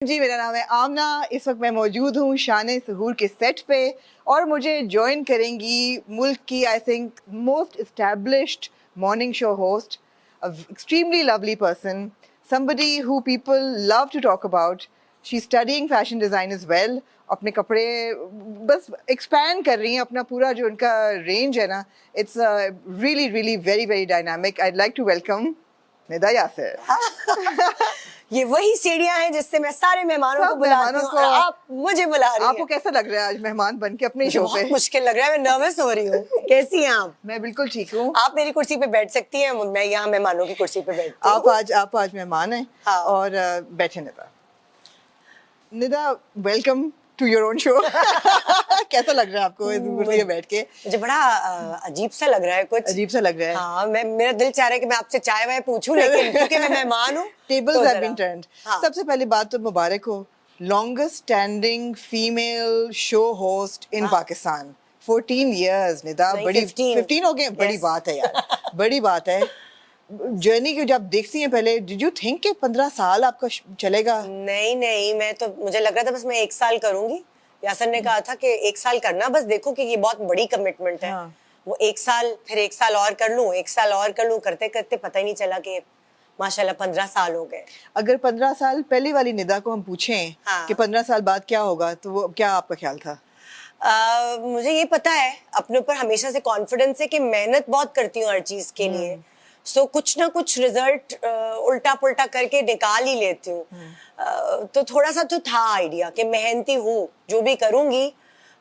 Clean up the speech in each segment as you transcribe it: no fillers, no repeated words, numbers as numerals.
जी, मेरा नाम है आमना। इस वक्त मैं मौजूद हूँ शान सहूर के सेट पे और मुझे ज्वाइन करेंगी मुल्क की I think most established morning show host, extremely lovely person, somebody who people love to talk about. She's studying fashion design as well. अपने कपड़े बस एक्सपैंड कर रही हैं, अपना पूरा जो उनका रेंज है ना, it's really really very very dynamic. I'd like to welcome Nida Yasir. ये वही सीढ़ियां हैं जिससे मैं सारे मेहमानों को बुलाती हूँ और आप मुझे बुला रही हैं. आपको कैसा लग रहा है आज मेहमान बन के अपने शो पे? बहुत मुश्किल लग रहा है, मैं नर्वस हो रही हूँ. कैसी हैं आप? मैं बिल्कुल ठीक हूँ. आप मेरी कुर्सी पे बैठ सकती हैं, मैं यहाँ मेहमानों की कुर्सी पे बैठती हूँ. आप आज मेहमान हैं. हाँ. और बैठे Nida, welcome to your own show. कैसा लग रहा है आपको इस कुर्सी पे बैठ के? मुझे बड़ा अजीब सा लग रहा है. कुछ अजीब सा लग रहा है. हाँ, मेरा दिल चाह रहा है कि मैं आपसे चाय वाय पूछूं, लेकिन क्योंकि मैं मेहमान हूँ. Tables have been turned. सबसे पहली बात तो मुबारक हो, longest standing female show host in Pakistan. 14 years Nida. बड़ी 15 हो गए. बड़ी बात है यार. बड़ी बात है. जर्नी को जब देखती हैं पहले, डिड यू थिंक कि 15 साल आपका चलेगा? नहीं, मैं तो मुझे लग रहा था बस मैं 1 साल करूंगी. यासर ने कहा था कि 1 साल करना, बस देखो कि ये बहुत बड़ी कमिटमेंट है. वो 1 साल, फिर 1 साल और कर लूं, 1 साल और कर लूं, करते करते पता ही नहीं चला कि माशाल्लाह 15 साल हो गए. अगर 15 साल पहली वाली निदा को हम पूछें कि 15 साल बाद क्या होगा, तो वो क्या आपका ख्याल था? मुझे ये पता है, अपने ऊपर हमेशा से कॉन्फिडेंस है कि मेहनत बहुत करती हूँ हर चीज के लिए. सो कुछ ना कुछ रिजल्ट उल्टा पुल्टा करके निकाल ही लेती हूँ. तो थोड़ा सा तो था आइडिया कि मेहनती हूँ, जो भी करूंगी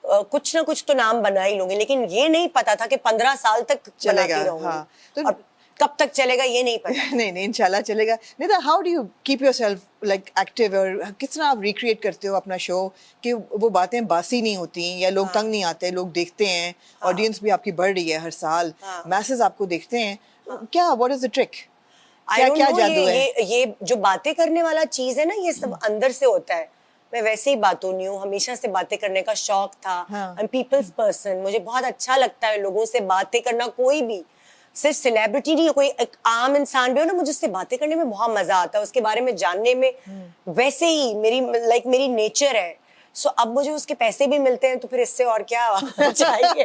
कुछ ना कुछ तो नाम बना ही लूंगी, लेकिन ये नहीं पता था कि 15 साल तक बनाती रहूंगी. हाँ. तो कब तक चलेगा ये नहीं पता. नहीं इंशाल्लाह चलेगा. Nida, how do you keep yourself like active, और किस तरह आप रिक्रिएट करते हो अपना शो कि वो बातें बासी नहीं होती या लोग तंग नहीं आते, लोग देखते हैं, ऑडियंस भी आपकी बढ़ रही है हर साल, मैसेज आपको देखते हैं. क्या व्हाट इज द ट्रिक? क्या जादू है? ये जो बातें करने वाला चीज है ना, ये सब अंदर से होता है. मैं वैसे ही बातों नहीं हूँ, हमेशा से बातें करने का शौक था. I am people's person. मुझे बहुत अच्छा लगता है लोगों से बातें करना. कोई भी, सिर्फ सेलिब्रिटी नहीं, कोई एक आम इंसान भी हो ना, मुझे उससे बातें करने में बहुत मजा आता है, उसके बारे में जानने में. वैसे ही मेरी नेचर है. सो अब मुझे उसके पैसे भी मिलते हैं, तो फिर इससे और क्या चाहिए.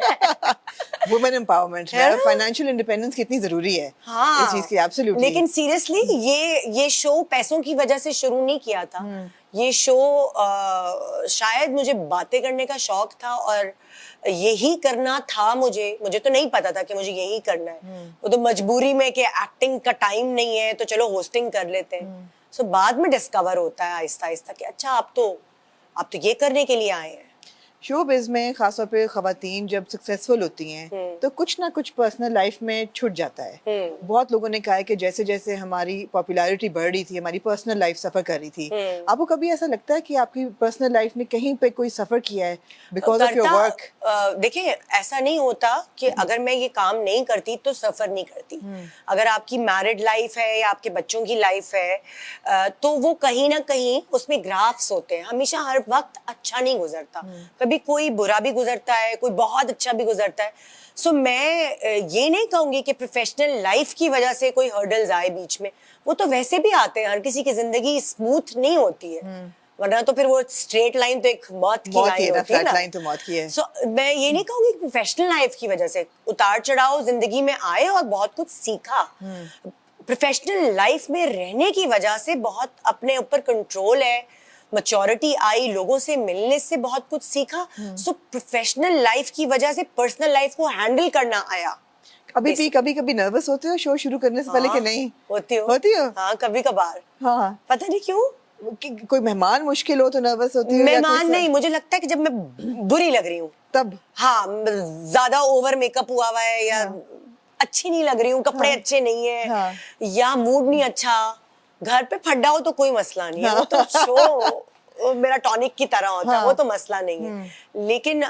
वुमेन एम्पावरमेंट, फाइनेंशियल इंडिपेंडेंस कितनी जरूरी है. हाँ, इस चीज की एब्सोल्युटली. लेकिन सीरियसली ये शो पैसों की वजह से शुरू नहीं किया था. ये शो शायद मुझे बातें करने का शौक था और यही करना था. मुझे तो नहीं पता था कि मुझे यही करना है. वो तो मजबूरी में कि एक्टिंग का टाइम नहीं है तो चलो होस्टिंग कर लेते हैं. सो बाद में डिस्कवर होता है आहिस्ता आहिस्ता कि अच्छा आप तो ये करने के लिए आए हैं. शोबिज़ में खासतौर पे खवातीन जब सक्सेसफुल होती हैं तो कुछ ना कुछ पर्सनल लाइफ में छूट जाता है. बहुत लोगों ने कहा है कि जैसे जैसे हमारी पॉपुलैरिटी बढ़ रही थी, हमारी पर्सनल लाइफ सफर कर रही थी. आपको कभी ऐसा लगता है कि आपकी पर्सनल लाइफ ने कहीं पे कोई सफर किया है बिकॉज ऑफ योर वर्क? देखिए, ऐसा नहीं होता कि अगर मैं ये काम नहीं करती तो सफर नहीं करती. अगर आपकी मैरिड लाइफ है या आपके बच्चों की लाइफ है तो वो कहीं ना कहीं उसमें ग्राफ्स होते हैं. हमेशा हर वक्त अच्छा नहीं गुजरता. कभी कोई बुरा भी गुजरता है, कोई बहुत अच्छा भी गुजरता है. सो मैं ये नहीं कहूंगी कि प्रोफेशनल लाइफ की वजह से कोई हर्डल्स आए बीच में. वो तो वैसे भी आते हैं. हर किसी की जिंदगी स्मूथ नहीं होती है, वरना तो फिर वो स्ट्रेट लाइन तो एक मौत की लाइन होती है ना. लाइन तो मौत की है. सो मैं ये नहीं कहूंगी कि प्रोफेशनल लाइफ की वजह से उतार चढ़ाव जिंदगी में आए और बहुत कुछ सीखा. प्रोफेशनल लाइफ में रहने की वजह से बहुत अपने ऊपर कंट्रोल है, मैच्योरिटी आई, लोगों से मिलने से बहुत कुछ सीखा. सो प्रोफेशनल लाइफ की वजह से पर्सनल लाइफ को हैंडल करना आया. अभी भी कभी नर्वस होते हो शो शुरू करने से पहले कि नहीं? होती हो? हाँ, कभी कभार. हाँ, पता नहीं क्यों. कोई मेहमान मुश्किल हो तो नर्वस होती हो? मेहमान नहीं, मुझे लगता है कि जब मैं बुरी लग रही हूँ तब. हाँ, ज्यादा ओवर मेकअप हुआ हुआ है या अच्छी नहीं लग रही हूँ, कपड़े अच्छे नहीं है, या मूड नहीं अच्छा. घर पे फड्डा हो तो कोई मसला नहीं है, वो तो शो मेरा टॉनिक की तरह होता है, वो तो मसला नहीं है. लेकिन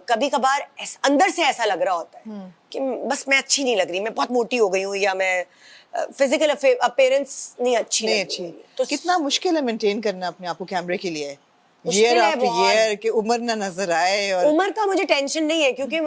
कभी कभार अंदर से ऐसा लग रहा होता है कि बस मैं अच्छी नहीं लग रही, मैं बहुत मोटी हो गई हूँ, या मैं फिजिकल अपीयरेंस नहीं अच्छी. तो कितना मुश्किल है मेंटेन करना अपने आप को कैमरे के लिए, ईयर आफ्टर ईयर, कि उम्र ना नजर आए. और उम्र का मुझे टेंशन नहीं है, क्योंकि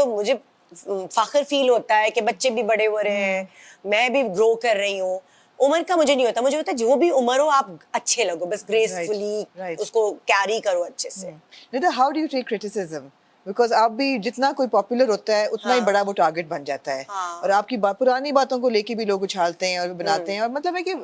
मुझे फख्र फील होता है कि बच्चे भी बड़े हो रहे हैं, मैं भी ग्रो कर रही हूँ. उम्र का मुझे नहीं होता, मुझे होता है जो भी उम्र हो आप अच्छे लगो, बस ग्रेसफुली right. उसको कैरी करो अच्छे से। Nida, how do you take criticism? Because आप भी जितना कोई पॉपुलर होता है उतना ही हाँ। बड़ा वो टारगेट बन जाता है। हाँ। और आपकी पुरानी बातों को लेके भी लोग उछालते हैं और बनाते हैं, और मतलब है कि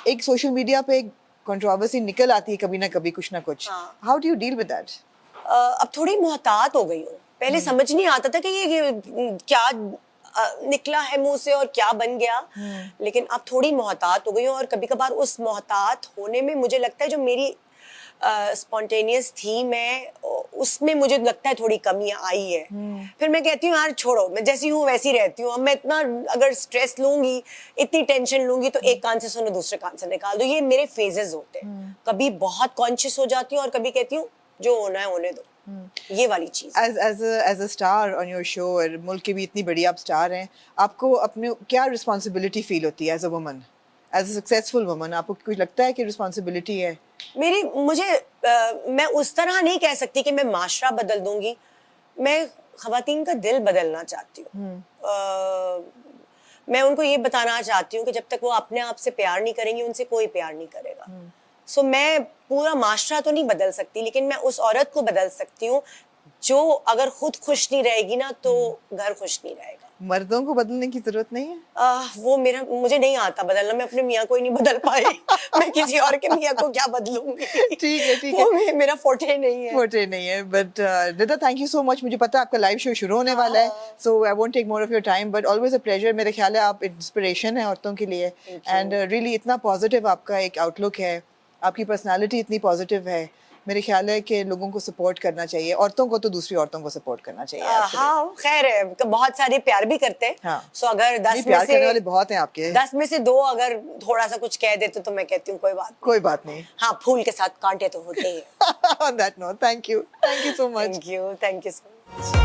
एक सोशल मीडिया पे एक कंट्रोवर्सी निकल आती है कभी ना कभी, कुछ ना कुछ। हाँ। How do you deal with that? अब थोड़ी मोहतात हो गई हूँ। पहले समझ नहीं आता था कि ये क्या निकला है मुंह से और क्या बन गया, लेकिन अब थोड़ी मोहतात हो गई हूँ। और कभी कभार उस मोहतात होने में मुझे लगता है जो मेरी स्पॉन्टेनियस थी, मैं उसमें मुझे लगता है थोड़ी कमी आई है। फिर मैं कहती हूँ यार छोड़ो, मैं जैसी हूँ वैसी रहती हूँ। अब मैं इतना अगर स्ट्रेस लूंगी, इतनी टेंशन लूंगी, तो एक कान से सुनो दूसरे कान से निकाल दो। ये मेरे फेजेस होते हैं, कभी बहुत कॉन्शियस हो जाती हूँ और कभी कहती हूँ जो होना है होने दो। ये वाली चीज। As a star on your show, और मुल्क की भी इतनी बड़ी आप स्टार हैं, आपको अपने क्या रिस्पॉन्सिबिलिटी फील होती है as a woman, as a successful woman? आपको कुछ लगता है कि रिस्पॉन्सिबिलिटी है? मैं उस तरह नहीं कह सकती कि मैं माशरा बदल दूंगी। मैं खवातीन का दिल बदलना चाहती हूँ। मैं उनको ये बताना चाहती हूँ कि जब तक वो अपने आप से प्यार नहीं करेंगी, उनसे कोई प्यार नहीं करेगा। सो मैं पूरा माशरा तो नहीं बदल सकती, लेकिन मैं उस औरत को बदल सकती हूँ जो अगर खुद खुश नहीं रहेगी ना, तो घर खुश नहीं रहेगा। मर्दों को बदलने की जरूरत नहीं है? वो मुझे नहीं आता बदलना। मैं अपने मियाँ को ही नहीं बदल पाई। मैं किसी और के मियाँ को क्या बदलूंगी? ठीक है, ठीक वो है। मेरा फोटे नहीं है। फोटे नहीं है। But Nida, thank you so much. मुझे पता है आपका लाइव शो शुरू होने वाला है, so I won't take more of your time, but always a pleasure. मेरे ख्याल है आप इंस्पिरेशन है औरतों के लिए, एंड रियली इतना पॉजिटिव आपका एक आउटलुक है, आपकी पर्सनालिटी इतनी पॉजिटिव है। मेरे ख्याल है कि लोगों को सपोर्ट करना चाहिए, औरतों को तो दूसरी औरतों को सपोर्ट करना चाहिए। हाँ खैर है, बहुत सारे प्यार भी करते हैं। हाँ। सो अगर 10 में प्यार से करने वाले बहुत हैं आपके। 10 में से 2 अगर थोड़ा सा कुछ कह देते तो मैं कहती हूँ कोई बात नहीं। कोई बात नहीं। हाँ, फूल के साथ कांटे तो होते ही हैं। On that note, thank you so much. Thank you so much.